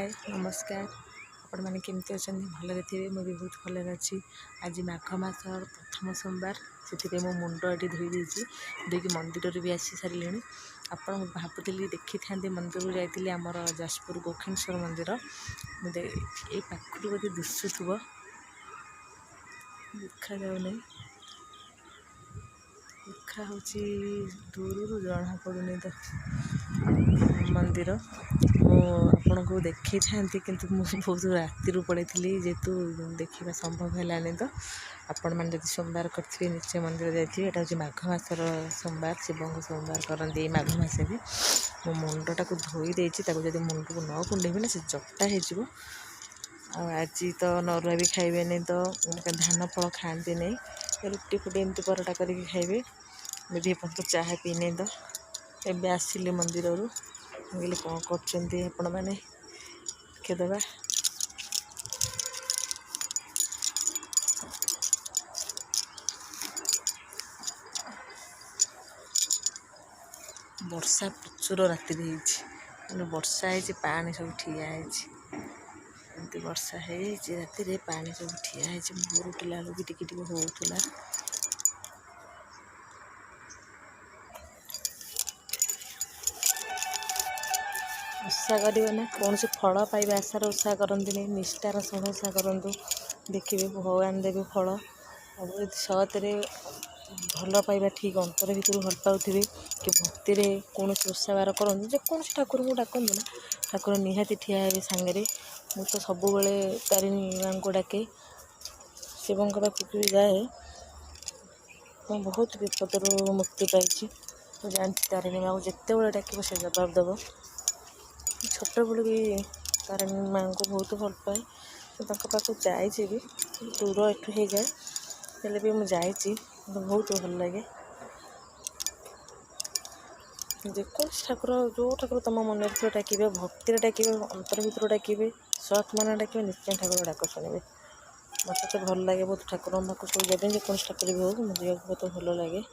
हाय नमस्कार आपण मैंने केमती अच्छा भलरे थे मुझे बहुत भलरे अच्छी आज माघ मास प्रथम सोमवार से मो मुंड ये धोई धोईकी मंदिर भी आसी सारे आपण भावुली देखी था मंदिर जाइए आमर जाजपुर गोखेश्वर मंदिर मुझे ये पाखु बोधे दिशुव देखा जाऊनी देखा हूँ दूर जना पड़ूनी तो मंदिर मुझे को देखी था किंतु बहुत राति पड़े जेहेतु देखा संभव है तो आपण मैंने जब सोमवार करेंगे निश्चय मंदिर जाइए यहाँ हूँ माघ मासर सोमवार शिव को सोमवार करते माघ मस मो मुंडटा को धोई जब मुंड को न कुंडेबी ना से जटा हो आज तो नरुआ भी खाइबे नहीं तो धान फल खाते नहीं रुटी फुटी एमती परोटा करके खाइबे मुझे तो चाह पी नहीं तो एबे आसिले मंदिर रू कहली कौन कर मैंने देखीदे वर्षा प्रचुर राति वर्षा है पानी सब ठिया एमती वर्षा है राति पानी सब ठिया है भोर उठला बेलू भी टिके होता ओषा करना कौन से फल पाइबा आशार ओषा करते निष्ठार सह ओषा करूँ देखिए भगवान देवे फल और सतरे भल पाइबा ठीक अंतर भितर भल पाऊे कि भक्ति कौन ओषा बार करूँ जेको ठाकुर को डाकतु ना ठाकुर निहाती ठिया है सांगे मु तो सब तारिणी माँ को डाके शिवों पाखक भी जाए मैं बहुत विपद मुक्ति पाई जानती तारिणी माँ को जिते बड़े डाक से जवाब देव छोट बड़ू भी तारिणी माँ को बहुत भल पाए तो पाखक जाइए भी दूर एठू हो जाए हेल्ले भी मुझे बहुत भल लगे जेको ठाकुर जो ठाकुर तुम मन डाके भक्ति डाके अंतर भितर डाके सत मन डाके निश्चय ठाकुर डाक शुणे मत तो भल लगे बहुत ठाकुर पाक सब जब जेको ठाकुर भी हो मुझे बहुत भल लगे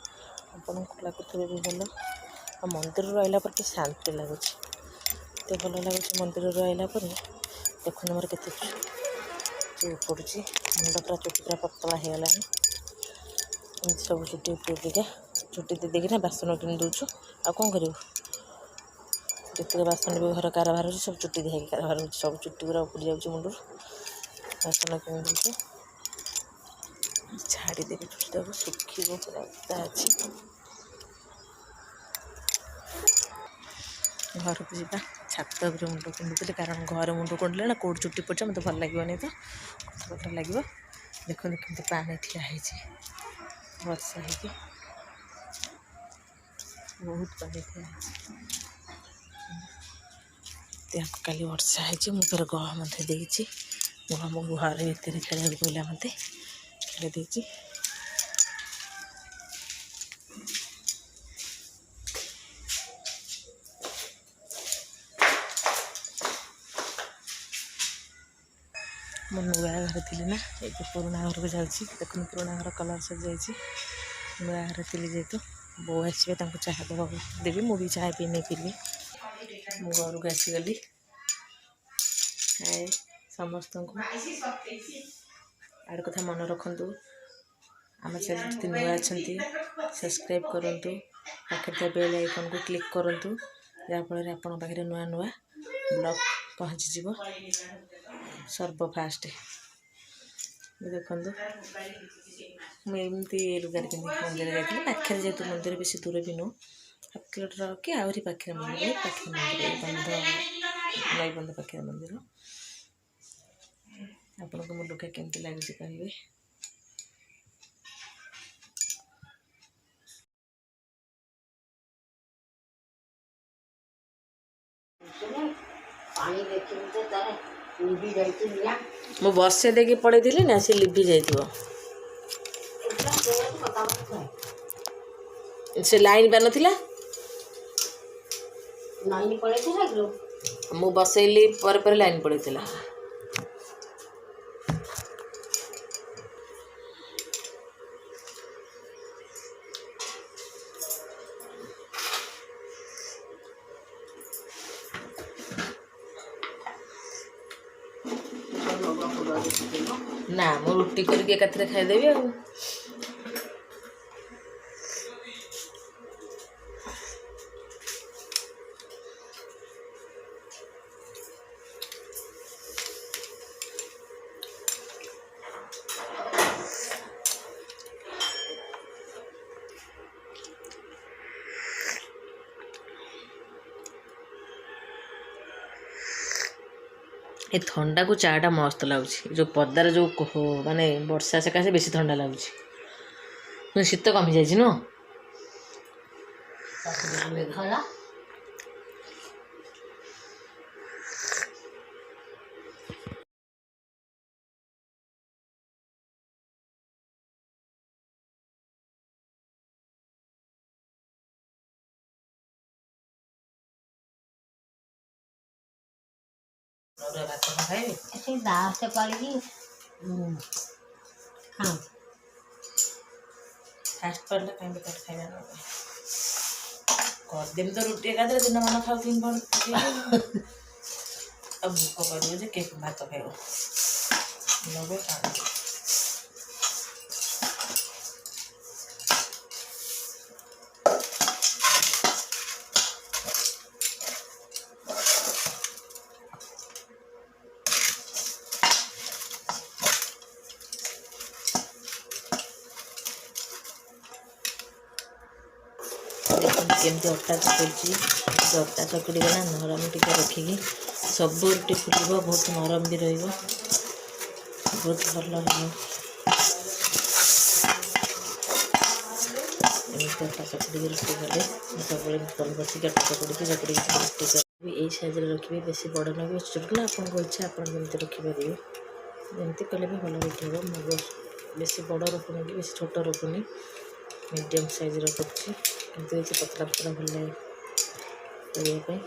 आपन को लगुवे भी भल आ मंदिर रहा पर शांति लगुच एत भल लगुच मंदिर रहा देखुन मोर के पड़ू मुंड पूरा चुटी पूरा पतला हो गलानी सब चुटी उठा चुटी दे देना बासन कि दूचु आ कौन करूँ जितने बासन भी घर कारबार सब चुटी दिखाई कारबार हो सब चुटी पूरा उपड़ जाऊँ मुंड बासन कि दूचु छाड़देवी चुटा को सुखी पूरा उता अच्छी घर को जावा छात उपर मुंड कुंडुली कारण घर मुंड कुंडले ना कौट चुटी पड़ा मत भल लगे नहीं तो कथा लगे देखते कि पानी ठिया वर्षा हो बहुत पानी ठिया काली वर्षा है मुझे गह देती गह मो घर भितर खेल पड़ा मत खेल मो नुआ घर थी ना एक पुराणा घर को जाऊँगी देखो पुराणा घर कलर सब जाइए नुआ घर थी जेहेतु बो आसवे चाह दवा देवी मुझे चाह पी नहीं पीली मो घर को आसीगली हाय समस्त आड़ कथा मन रखु आम चैनल जी नुआ अच्छा सब्सक्राइब करूँ पाखे बेल आइकन को क्लिक करूँ जहाँफल आपण पाखे नुआ नुआ ब्लॉग पहुँची सर्वफास्ट देखु मुझे लुगार पिंधि मंदिर जाइए पाखे जेहतु मंदिर बेसी दूर भी नुह हाफ किलोमीटर कि आहरी पाखे मंदिर पाखे मंदिर बंध नई बंध पाखे मंदिर आपन को मो लुगा केमती लगे कहे मु बसे देकी पड़े थी ना सी लिभि जाइए से लाइन बार नाला मु बसैली पर लाइन पड़े ନା ମୁଁ ରୁଟି କରିକି ଏକାଥରେ ଖାଇଦେବି ଆଉ। ଏ ଥଣ୍ଡାକୁ ଚାଟା ମସ୍ତ ଲାଗୁଛି। ଯେଉଁ ପଦାରେ ଯେଉଁ ମାନେ ବର୍ଷା ସକାଶେ ବେଶୀ ଥଣ୍ଡା ଲାଗୁଛି। କିନ୍ତୁ ଶୀତ କମିଯାଇଛି ନୁହଁ? ଭାତ ଖାଇବେ ସେ ଦାସ କରିକି ଖାଆନ୍ତି। ଫାଷ୍ଟ ପାଳିଟା କାହିଁ ବେକାର ଖାଇବା କରିଦେବି ତ ରୁଟି ଏକାଥରେ ଦିନମାନ ଖାଉଥିବି ଭଲ ଆଉ ଭୋକ କରିବ ଯେ କେ ଭାତ ଖାଇବ ଲଗେଇ ଖାଆନ୍ତି। ଦେଖନ୍ତୁ କେମିତି ଅଟା ଚକଟୁଛି। ଅଟା ଚକଟି ଗଲା ନରମ ଟିକେ ରଖିକି ସବୁ ରୁଟି ଫୁଲିବ, ବହୁତ ନରମ ବି ରହିବ, ବହୁତ ଭଲ ହେବ। ଏମିତି ଅଟା ଚକଟିକି ରୁଟି କଲେ ସବୁବେଳେ ବସିକି ଅଟା ଚକଟିକି ରୁଟି କରିବି। ଏଇ ସାଇଜ୍ରେ ରଖିବେ, ବେଶୀ ବଡ଼ ନୁହେଁ ବେଶୀ ଛୋଟ ନା, ଆପଣଙ୍କ ଇଚ୍ଛା ଆପଣ ଯେମିତି ରଖିପାରିବେ। ଏମିତି କଲେ ବି ଭଲ ରୁଟି ହେବ। ମୁଁ ବେଶୀ ବଡ଼ ରଖୁନି କି ବେଶୀ ଛୋଟ ରଖୁନି, ମିଡ଼ିୟମ୍ ସାଇଜ୍ର କରୁଛି। କିନ୍ତୁ ଏଠି ପତଳା ପତଳା ଭଲ ଲାଗେ କରିବା ପାଇଁ।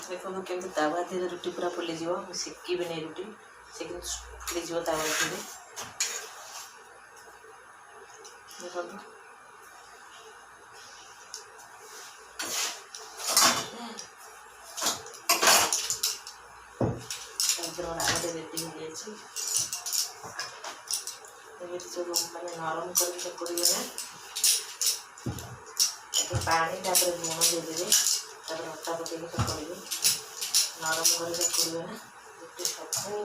ଦେଖନ୍ତୁ କେମିତି ତାୱା ଦେହରେ ରୁଟି ପୁରା ଫୁଲିଯିବ। ମୁଁ ସେକିବିନି ରୁଟି, ସେ କିନ୍ତୁ ଫୁଲିଯିବ ତାୱା ଦେହରେ। ଦେଖନ୍ତୁ ଆଗରେ ରେଡ଼ି ହେଇଯାଇଛି। ଏମିତି ସବୁ ମାନେ ନରମ କରିକି ଚକଡ଼ିବେ ନା, ଏବେ ପାଣି ତାପରେ ଲୁଣ ଦେଇଦେବେ, ତାପରେ ଅଟା ପକେଇକି ଚକଡ଼ିବେ। ନରମ କରି ଚକଡ଼ିବେ ନା, ରୁଟି ସବୁ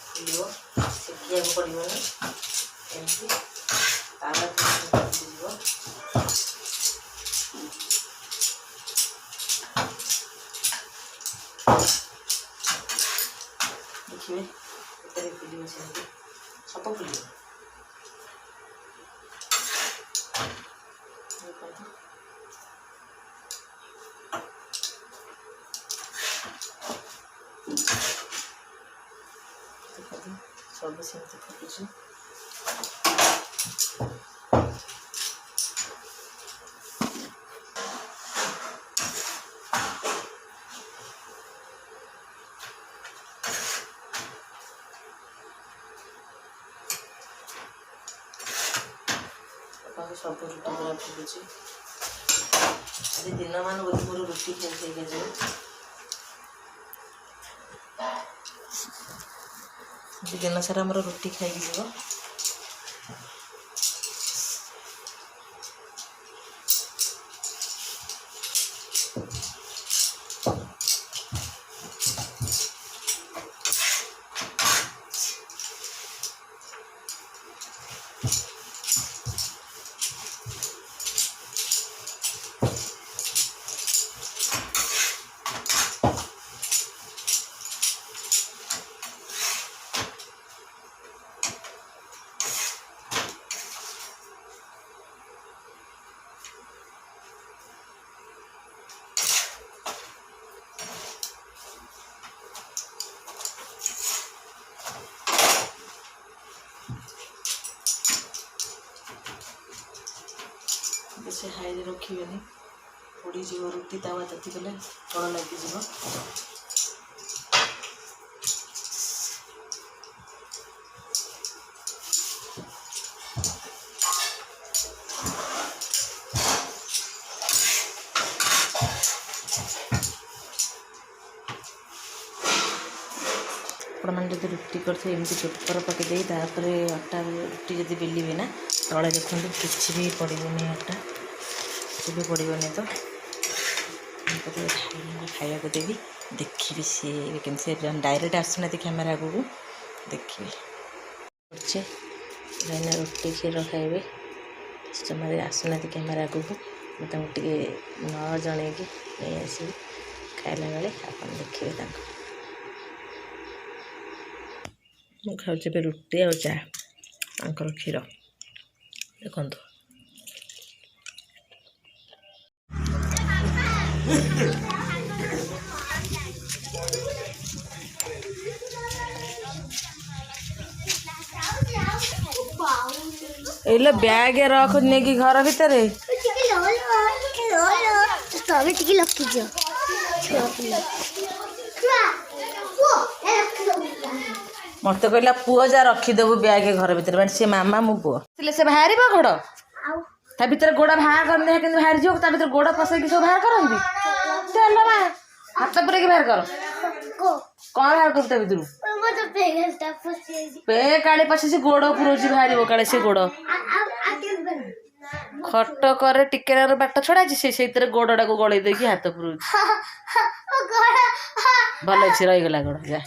ଫୁଲିବ, ସେକିବାକୁ ପଡ଼ିବନି। ଏମିତି ତାୱା ଫୁଲିଯିବ। ଦେଖିବେ ଭିତରେ ଫୁଲିବ, ସେମିତି ସବୁ ଫୁଲିବ। ଦେଖନ୍ତୁ ଦେଖନ୍ତୁ ସବୁ ସେମିତି ଫୁଟୁଛି। ସବୁ ରୁଟି ପୁରା ଫୁଟୁଛି। ଆଜି ଦିନମାନ ବୋଧେ ମୋର ରୁଟି ଖାଇକି ଯିବ। ଆଜି ଦିନ ସାରା ଆମର ରୁଟି ଖାଇକି ଯିବ। बेसी हाई रखिबेनी पोड़ी जीव रुटी तावा ताती गले तल लगी जीव आप मैंने जो रुटी करते एमती पेपर पकईदे अटा रुटी जब बेलिए ना तले देखो किसी भी पड़ोनी अटा किसी भी पड़ोनी तो खाया को देवी देखी सी के डायरेक्ट आसुना कैमेरा आगू देखिए रुटी क्षीर खाइबे जमा आसुना कैमेरा आगू मुझे न जन की आस खाला बेले आप देखिए खाऊे रुटी आ चा क्षीर देखु एले बैग रख नहीं घर भितर मत कहला पुओ जा रखीदेबू बैग घर भितर सी मामा मो पुओ से बाहर गोड़ ता भीतर गोड़ बाहर करने के बाहर जो ता भीतर गोड़ पसैक सब बाहर करती हाथ पूरे बाहर कर कौन बाहर कर भीतर पे काले पछे से गोड़ पुरोची बाहर काले से गोड़ खटकर टिकेर बाट छड़ा से गोड़ा को गलई देकी हाथ पुरोची भल अच्छे रहीगला गोड़ जा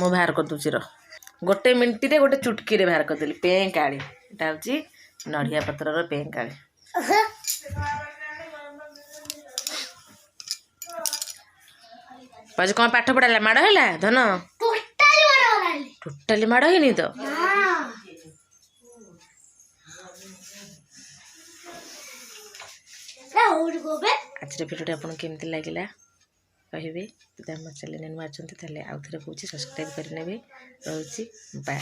मु बाहर कर दूसरी गोटे मिनट रे गोटे चुटकी रे बाहर करदेली पें काली एटा हूँ नड़िया पतर पें काली आज कौन पाठ पढ़ा माड़ है धन टोटाली माड़ है तो आज भिडियो आपको केमती लगे कहे आम चैनल नुआ आउ थे कौन सब्सक्राइब करने रोचे बाय।